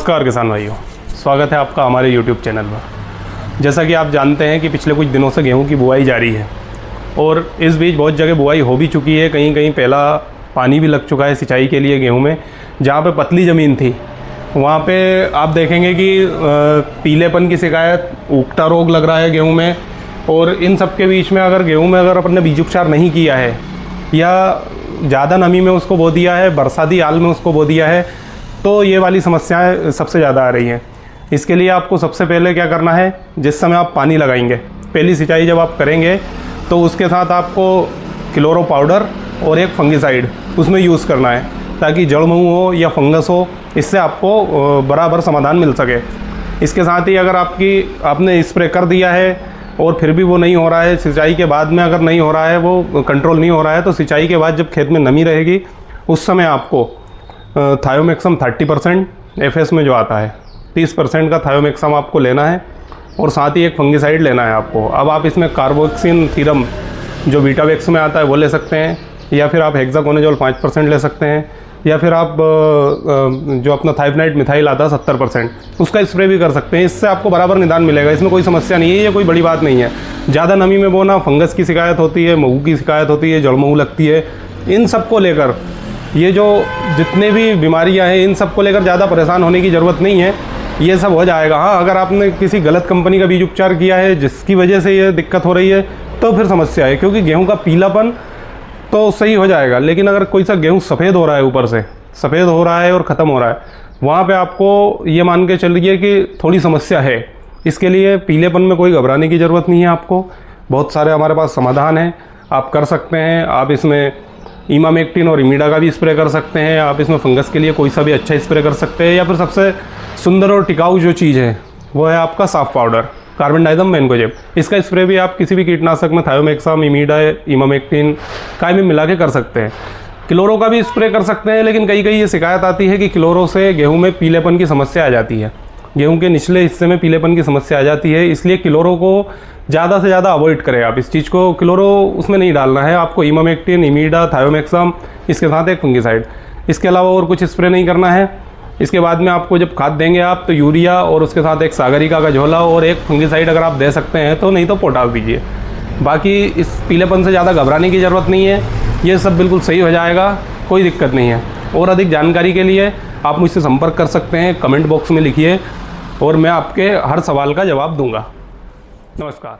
नमस्कार किसान भाइयों, स्वागत है आपका हमारे YouTube चैनल पर। जैसा कि आप जानते हैं कि पिछले कुछ दिनों से गेहूं की बुआई जारी है और इस बीच बहुत जगह बुआई हो भी चुकी है। कहीं कहीं पहला पानी भी लग चुका है सिंचाई के लिए गेहूं में। जहां पे पतली ज़मीन थी वहां पे आप देखेंगे कि पीलेपन की शिकायत, उगटा रोग लग रहा है गेहूँ में। और इन सब के बीच में अगर गेहूँ में अगर अपन ने बीज उपचार नहीं किया है या ज़्यादा नमी में उसको बो दिया है, बरसाती आल में उसको बो दिया है, तो ये वाली समस्याएं सबसे ज़्यादा आ रही हैं। इसके लिए आपको सबसे पहले क्या करना है, जिस समय आप पानी लगाएंगे, पहली सिंचाई जब आप करेंगे तो उसके साथ आपको क्लोरो पाउडर और एक फंगिसाइड उसमें यूज़ करना है, ताकि जड़ महू हो या फंगस हो, इससे आपको बराबर समाधान मिल सके। इसके साथ ही अगर आपने स्प्रे कर दिया है और फिर भी वो नहीं हो रहा है, सिंचाई के बाद में अगर नहीं हो रहा है, वो कंट्रोल नहीं हो रहा है, तो सिंचाई के बाद जब खेत में नमी रहेगी उस समय आपको थायोमेक्सम 30% एफएस में जो आता है 30% का थायोमेक्सम आपको लेना है और साथ ही एक फंगिसाइड लेना है आपको। अब आप इसमें कार्बोक्सिन थीरम जो वीटावेक्स में आता है वो ले सकते हैं, या फिर आप हेक्साकोनाजोल 5% ले सकते हैं, या फिर आप जो अपना थाइफनाइट मिथाइल आता है 70% उसका स्प्रे भी कर सकते हैं। इससे आपको बराबर निदान मिलेगा, इसमें कोई समस्या नहीं है, ये कोई बड़ी बात नहीं है। ज़्यादा नमी में बोना फंगस की शिकायत होती है, महू की शिकायत होती है, जड़ महू लगती है। इन सब को लेकर, ये जो जितने भी बीमारियां हैं, इन सब को लेकर ज़्यादा परेशान होने की ज़रूरत नहीं है, ये सब हो जाएगा। हाँ, अगर आपने किसी गलत कंपनी का बीज उपचार किया है जिसकी वजह से ये दिक्कत हो रही है तो फिर समस्या है, क्योंकि गेहूं का पीलापन तो सही हो जाएगा, लेकिन अगर कोई सा गेहूं सफ़ेद हो रहा है, ऊपर से सफ़ेद हो रहा है और ख़त्म हो रहा है, वहाँ पर आपको ये मान के चलिए कि थोड़ी समस्या है। इसके लिए पीलेपन में कोई घबराने की ज़रूरत नहीं है आपको, बहुत सारे हमारे पास समाधान हैं, आप कर सकते हैं। आप इसमें इमामेक्टिन और इमीडा का भी स्प्रे कर सकते हैं, आप इसमें फंगस के लिए कोई सा भी अच्छा स्प्रे कर सकते हैं, या फिर सबसे सुंदर और टिकाऊ जो चीज़ है वो है आपका साफ पाउडर, कार्बेंडाइजम मैनकोजेब। इसका स्प्रे भी आप किसी भी कीटनाशक में थायोमेक्सम, इमीडा, इमामेक्टिन का भी मिला के कर सकते हैं। क्लोरो का भी स्प्रे कर सकते हैं, लेकिन कई ये शिकायत आती है कि क्लोरो से गेहूँ में पीलेपन की समस्या आ जाती है, गेहूँ के निचले हिस्से में पीलेपन की समस्या आ जाती है। इसलिए क्लोरो को ज़्यादा से ज़्यादा अवॉइड करें आप इस चीज़ को, क्लोरो उसमें नहीं डालना है आपको। इमामेक्टिन, इमीडा, थायोमेक्सम, इसके साथ एक फंगिसाइड, इसके अलावा और कुछ स्प्रे नहीं करना है। इसके बाद में आपको जब खाद देंगे आप, तो यूरिया और उसके साथ एक सागरिका का झोला और एक फंगिसाइड अगर आप दे सकते हैं तो, नहीं तो पोटाश दीजिए। बाकी इस पीलेपन से ज़्यादा घबराने की ज़रूरत नहीं है, ये सब बिल्कुल सही हो जाएगा, कोई दिक्कत नहीं है। और अधिक जानकारी के लिए आप मुझसे संपर्क कर सकते हैं, कमेंट बॉक्स में लिखिए और मैं आपके हर सवाल का जवाब दूंगा। नमस्कार।